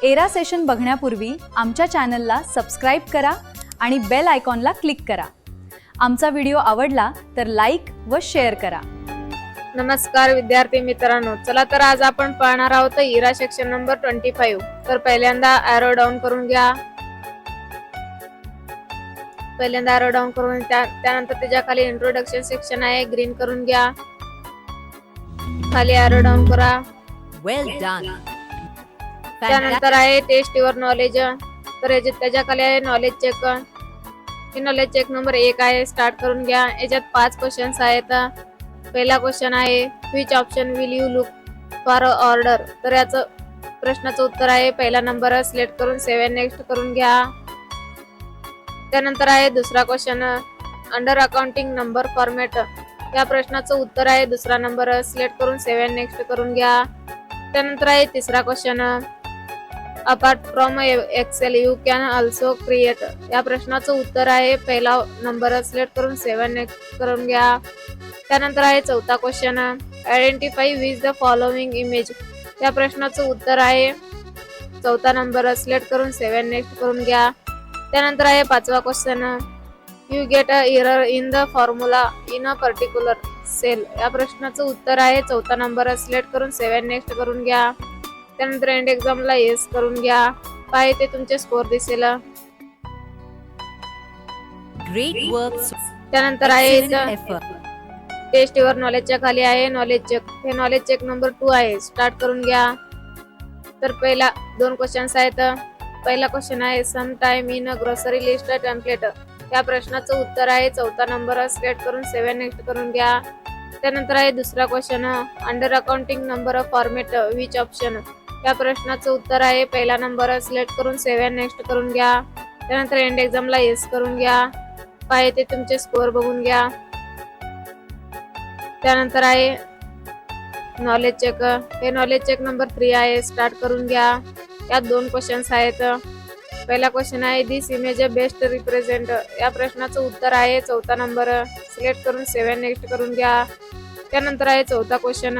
Era session बघण्यापूर्वी आमच्या चॅनलला subscribe करा आणि बेल आयकॉनला क्लिक करा। आमचा व्हिडिओ आवडला तर लाईक व शेअर करा। नमस्कार विद्यार्थी मित्रांनो, चला तर आज आपण पाहणार आहोत इरा सेक्शन नंबर 25। तर पहिल्यांदा एरो डाऊन करून घ्या। एरो डाऊन करून त्यानंतर त्याच्या खाली इंट्रोडक्शन सेक्शन आहे, ग्रीन करून घ्या। खाली एरो डाऊन करा। वेल डन। त्यानंतर आहे टेस्ट युअर नॉलेज। तर त्याच्या खाली आहे नॉलेज चेक। हे नॉलेज चेक नंबर 1 आहे, स्टार्ट करून घ्या। याच्यात 5 क्वेश्चन्स आहेत। पहिला क्वेश्चन आहे which option will you look for order. तर याचं प्रश्नाचं उत्तर आहे पहिला नंबर, सिलेक्ट करून 7 नेक्स्ट करून घ्या। त्यानंतर आहे दुसरा question under accounting number format. या प्रश्नाचं उत्तर आहे दुसरा नंबर, सिलेक्ट करून 7 नेक्स्ट करून घ्या। त्यानंतर आहे तिसरा question apart from Excel you can also create. या प्रश्नाचं उत्तर आहे पहिला नंबर, सिलेक्ट करून 7 नेक्स्ट करून घ्या। त्यानंतर आहे चौथा question identify with the following image. या प्रश्नाचं उत्तर आहे चौथा नंबर, सिलेक्ट करून 7 नेक्स्ट करून घ्या। त्यानंतर आहे पाचवा question you get a error in the formula in a particular cell. या प्रश्नाचं उत्तर आहे चौथा नंबर, सिलेक्ट करून 7 नेक्स्ट करून घ्या। त्यानंतर एंड एक्झामला येस करून घ्या। पाहे ते तुमचे स्कोर दिसेल। Great work. त्यानंतर आहे टेस्ट युअर नॉलेजच्या खाली आहे नॉलेज चेक। हे नॉलेज चेक नंबर 2 आहे, स्टार्ट करून घ्या। तर पहिला 2 क्वेश्चन्स आहेत। पहिला क्वेश्चन आहे sum time in a grocery list template. या प्रश्नाचं उत्तर आहे चौथा नंबर, सिलेक्ट करून 7 नेक्स्ट करून घ्या। त्यानंतर आहे दुसरा question under accounting number format which option. या प्रश्नाचं उत्तर आहे पहिला नंबर, सिलेक्ट करून 7 नेक्स्ट करून घ्या। त्यानंतर एंड एक्झामला येस करून घ्या। पाहे ते तुमचे स्कोर बघून घ्या। त्यानंतर आहे नॉलेज चेक। हे नॉलेज चेक नंबर 3 आहे, स्टार्ट करून घ्या। यात 2 क्वेश्चन्स आहेत। पहिला क्वेश्चन आहे दिस इमेज बेस्ट रिप्रेझेंट। या प्रश्नाचं उत्तर आहे चौथा नंबर, सिलेक्ट करून 7 नेक्स्ट करून घ्या। त्यानंतर आहे चौथा question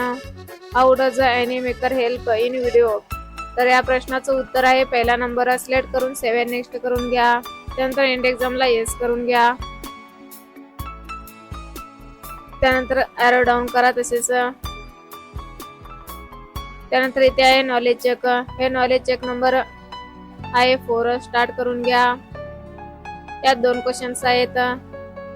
how does any maker help in video. तर या प्रश्नाचं उत्तर आहे पहिला नंबर, सिलेक्ट करून 7 नेक्स्ट करून घ्या। त्यानंतर एंड एक्झामला येस करून घ्या। त्यानंतर एरो डाऊन करा तसेच। त्यानंतर इथे आहे नॉलेज चेक। हे नॉलेज चेक नंबर आहे 4, स्टार्ट करून घ्या। यात 2 क्वेश्चन्स आहेत।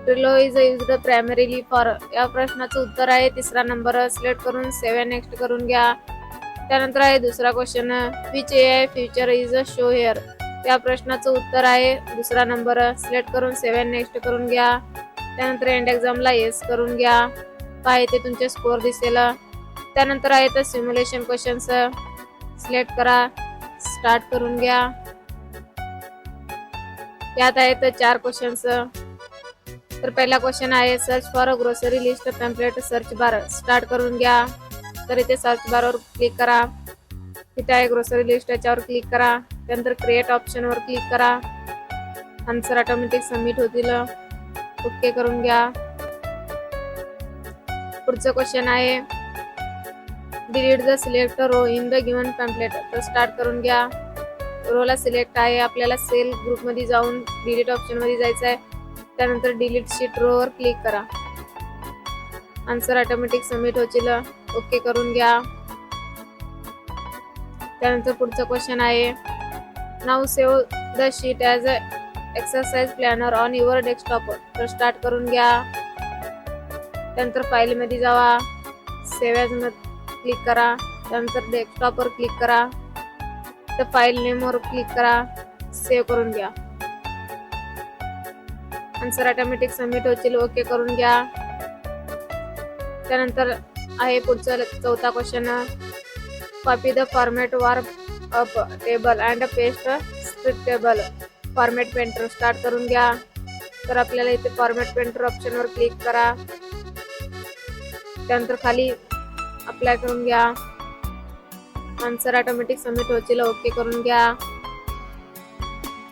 ट्रिलो इज युज्ड प्रायमरीली फॉर। या प्रश्नाचं उत्तर आहे तिसरा नंबर, सिलेक्ट करून 7 नेक्स्ट करून घ्या। त्यानंतर आहे दुसरा question which AI feature is show here. या प्रश्नाचं उत्तर आहे दुसरा नंबर, सिलेक्ट करून 7 नेक्स्ट करून घ्या। त्यानंतर एंड एक्झामला येस करून घ्या। पाहे ते तुमचे स्कोर दिसेल। त्यानंतर आहे तर सिम्युलेशन क्वेश्चन्स, सिलेक्ट करा, स्टार्ट करून घ्या। यात आहेत 4 क्वेश्चन्स। तर पहिला क्वेश्चन आहे search for grocery list template search bar. Start करून घ्या। तर इथे सर्च बारवर क्लिक करा। इथे आहे ग्रोसरी लिस्ट, याच्यावर क्लिक करा। त्यानंतर क्रिएट ऑप्शनवर क्लिक करा। आन्सर ऑटोमॅटिक सबमिट होतील, ओके करून घ्या। पुढचं क्वेश्चन आहे delete the select row in the given template. तर स्टार्ट करून घ्या। रोला सिलेक्ट आहे, आपल्याला सेल ग्रुप मध्ये जाऊन डिलीट ऑप्शन मध्ये जायचं आहे। त्यानंतर डिलीट शीट रो वर क्लिक करा। आन्सर ऑटोमॅटिक सबमिट होतील, ओके करून घ्या। त्यानंतर पुढचं क्वेश्चन आहे now save the sheet as a exercise planner on your desktop. तर स्टार्ट करून घ्या। त्यानंतर फाईल मध्ये जावा, सेव्ह ॲज मध्ये क्लिक करा। त्यानंतर डेस्कटॉप वर क्लिक करा। तर फाईल नेम वर क्लिक करा, सेव्ह करून घ्या। आन्सर ऑटोमॅटिक सबमिट होतील, ओके करून घ्या। त्यानंतर आहे पुढचं चौथा question copy the format warp up table and paste split table format painter. Start करून घ्या। तर आपल्याला इथे फॉर्मॅट पेंटर ऑप्शनवर क्लिक करा। त्यानंतर खाली अप्लाय करून घ्या। आन्सर ऑटोमॅटिक सबमिट होतील, ओके करून घ्या।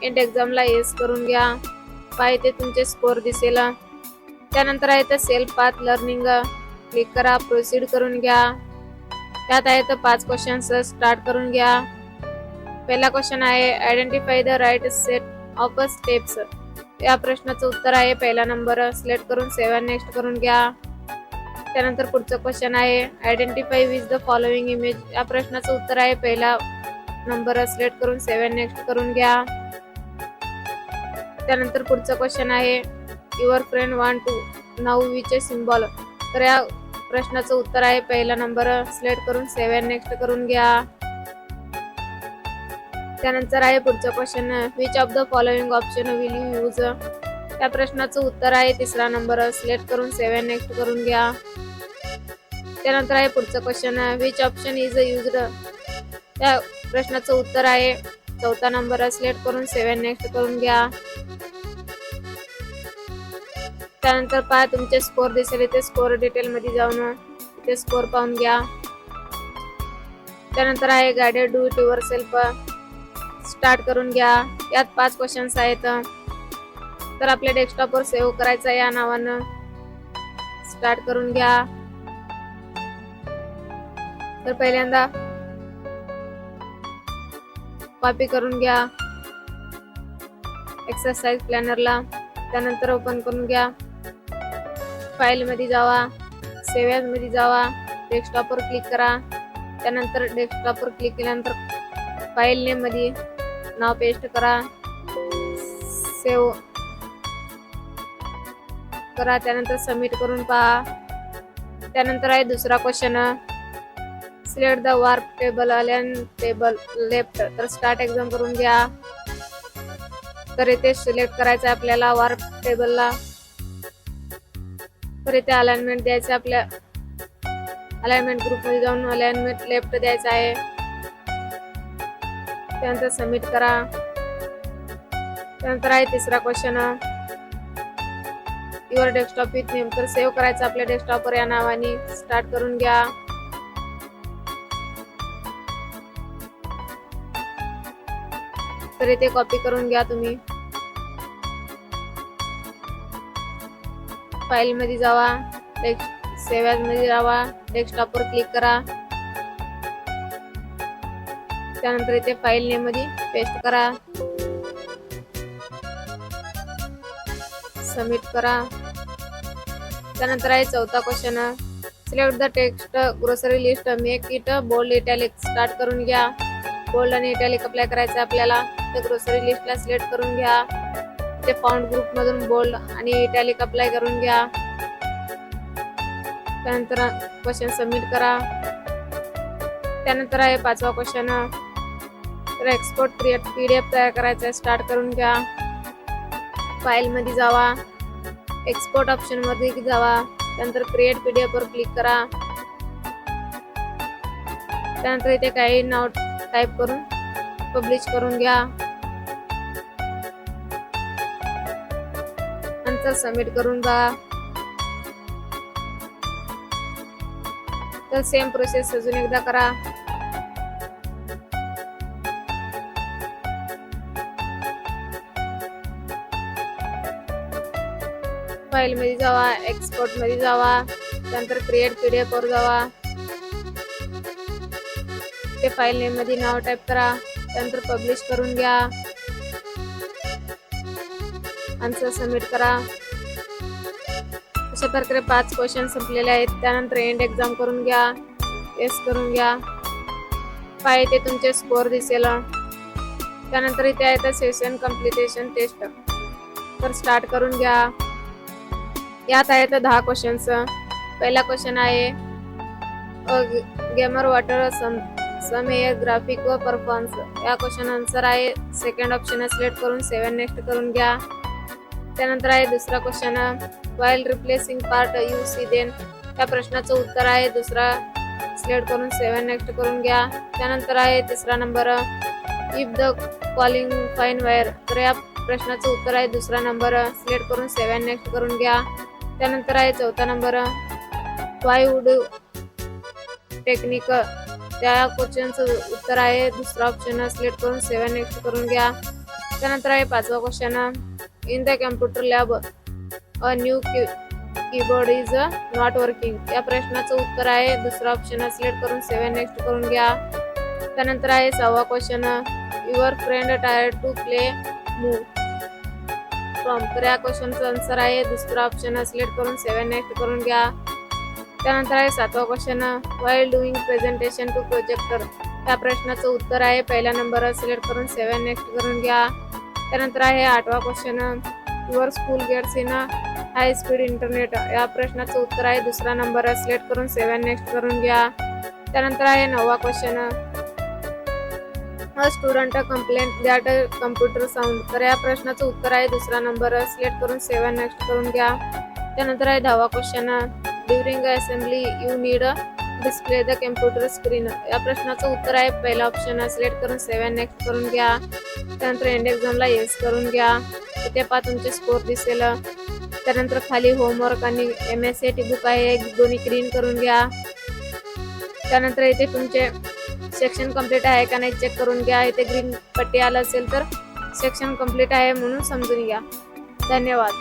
एंड एक्झामला येस करून घ्या। पाहे ते तुमचे स्कोर दिसेल। त्यानंतर आहे तर सेल्फ पाथ लर्निंग, क्लिक करा, प्रोसीड करून घ्या। त्यात आहे तर 5 क्वेश्चन्स, स्टार्ट करून घ्या। पहिला क्वेश्चन आहे identify the right set of steps. या प्रश्नाचं उत्तर आहे पहिला नंबर. सिलेक्ट करून सेव्ह अँड नेक्स्ट करून घ्या. त्यानंतर पुढचं क्वेश्चन आहे identify with the following image. या प्रश्नाचं उत्तर आहे पहिला नंबर. सिलेक्ट करून सेव्ह अँड नेक्स्ट करून घ्या. त्यानंतर पुढचं क्वेश्चन आहे your friend want to know which a symbol. तर या प्रश्नाचं उत्तर आहे पहिला नंबर. सिलेक्ट करून सेव्ह अँड नेक्स्ट करून घ्या. त्यानंतर आहे पुढचं question which of the following option will you use. या प्रश्नाचं उत्तर आहे तिसरा नंबर. सिलेक्ट करून सेव्ह अँड नेक्स्ट करून घ्या. त्यानंतर आहे पुढचं question which option is used. त्या प्रश्नाचं उत्तर आहे चौथा नंबर. सिलेक्ट करून सेव्ह अँड नेक्स्ट करून घ्या. त्यानंतर पहा तुमचे स्कोर दिसेल इथे. स्कोर डिटेल मध्ये जाऊन इथे स्कोर पाहून घ्या. त्यानंतर आहे guided do it your self. Start करून घ्या. यात 5 क्वेश्चन्स आहेत. तर आपल्या डेस्कटॉपवर सेव्ह करायचं या नावानं. स्टार्ट करून घ्या. तर पहिल्यांदा कॉपी करून घ्या एक्सरसाइज प्लॅनरला. त्यानंतर ओपन करून घ्या. फाईल मध्ये जावा. सेव्ह ॲज मध्ये जावा. डेस्कटॉपवर क्लिक करा. त्यानंतर डेस्कटॉपवर क्लिक केल्यानंतर फाईल नेम मध्ये नाव पेस्ट करा. सेव्ह करा. त्यानंतर सबमिट करून पहा. त्यानंतर आहे दुसरा question select the warp table align table left. तर स्टार्ट एक्झाम करून घ्या. तर इथे सिलेक्ट करायचं आहे आपल्याला वार्प टेबलला. तर इथे अलाइनमेंट द्यायचं आपल्या अलाइनमेंट ग्रुप मध्ये जाऊन अलाइनमेंट लेफ्ट द्यायचं आहे. त्यानंतर सबमिट करा. त्यानंतर आहे तिसरा question your desktop with name. तर सेव्ह करायचं आपल्या डेस्कटॉपवर या नावाने. स्टार्ट करून घ्या. तर इथे कॉपी करून घ्या तुम्ही. फाईल मध्ये जावा. सेव्ह ॲज मध्ये जावा. डेस्कटॉपवर क्लिक करा. त्यानंतर इथे फाईल नेम मध्ये पेस्ट करा. सबमिट करा. त्यानंतर आहे चौथा question select the text grocery list make it bold italic. Start करून घ्या. बोल्ड आणि इटॅलिक अप्लाय करायचं आपल्याला. तर ग्रोसरी लिस्टला सिलेक्ट करून घ्या. ते फाउंड ग्रुप मधून बोल्ड आणि इटॅलिक अप्लाय करून घ्या. त्यानंतर क्वेश्चन सबमिट करा. त्यानंतर आहे पाचवा क्वेश्चन तर एक्सपोर्ट PDF तयार करायचा आहे. स्टार्ट करून घ्या. फाईल मध्ये जावा. एक्सपोर्ट ऑप्शन मध्ये जावा. त्यानंतर क्रिएट PDF वर क्लिक करा. त्यानंतर इथे काही नाव टाइप करून पब्लिश करून घ्या. नंतर सबमिट करून बघा. तर सेम प्रोसेस अजून एकदा करा. फाईल मध्ये जावा. एक्सपोर्ट मध्ये जावा. त्यानंतर क्रिएट PDF वर जावा. ते फाईल नेम मध्ये नाव टाइप करा. त्यानंतर पब्लिश करून घ्या. आन्सर सबमिट करा. अशा प्रकारे 5 क्वेश्चन संपलेले आहेत. त्यानंतर एंड एक्झाम करून घ्या. येस करून घ्या. पहा इथे तुमचे स्कोर दिसेल. त्यानंतर इथे आहे सेशन कम्प्लिटेशन टेस्ट. तर स्टार्ट करून घ्या. यात आहेत 10 क्वेश्चन्स. पहिला क्वेश्चन आहे gamer water some air graphic व परफॉर्मन्स. या क्वेश्चन आन्सर आहे सेकंड ऑप्शन. सिलेक्ट करून सेव्ह नेक्स्ट करून घ्या. त्यानंतर आहे दुसरा question while replacing part you see then. या प्रश्नाचं उत्तर आहे दुसरा. सिलेक्ट करून सेव्ह नेक्स्ट करून घ्या. त्यानंतर आहे तिसरा number if the calling fine wire. तर या प्रश्नाचं उत्तर आहे दुसरा नंबर. सिलेक्ट करून सेव्ह नेक्स्ट करून घ्या. त्यानंतर आहे चौथा नंबर वाय वुड टेक्निक. त्या क्वेश्चनचं उत्तर आहे दुसरा ऑप्शन. सिलेक्ट करून सेव्ह नेक्स्ट करून घ्या. त्यानंतर आहे पाचवा question in the computer lab a new keyboard is not working. या प्रश्नाचं उत्तर आहे दुसरा ऑप्शन. सिलेक्ट करून सेव्ह नेक्स्ट करून घ्या. त्यानंतर आहे 6वा question your friend tried to play move from. तर या क्वेश्चनचा आन्सर आहे दुसरा ऑप्शन सिलेक्ट करून 7 नेक्स्ट करून घ्या. त्यानंतर आहे 7वा question while doing presentation to projector. त्या प्रश्नाचं उत्तर आहे पहिला नंबर सिलेक्ट करून 7 नेक्स्ट करून घ्या. त्यानंतर आहे 8वा question your school gets in high speed internet. या प्रश्नाचं उत्तर आहे दुसरा नंबर सिलेक्ट करून 7 नेक्स्ट करून घ्या. त्यानंतर आहे 9वा question a student complaint that computer sound. तर या प्रश्नाचं उत्तर आहे दुसरा नंबर सिलेक्ट करून 7 नेक्स्ट करून घ्या. त्यानंतर आहे 10वा question during assembly you need display the computer screen. या प्रश्नाचं उत्तर आहे पहिला ऑप्शन सिलेक्ट करून 7 नेक्स्ट करून घ्या. त्यानंतर एंड एक्झामला येस करून घ्या. इथे पहा तुमचे स्कोर दिसेल. त्यानंतर खाली होमवर्क आणि MSAT बुक आहे दोन्ही ग्रीन करून घ्या. त्यानंतर इथे तुमचे सेक्शन कंप्लीट आहे का नाही चेक करून घ्या. इथे ग्रीन पट्टी आलं असेल तर सेक्शन कंप्लीट आहे म्हणून समजून घ्या. धन्यवाद.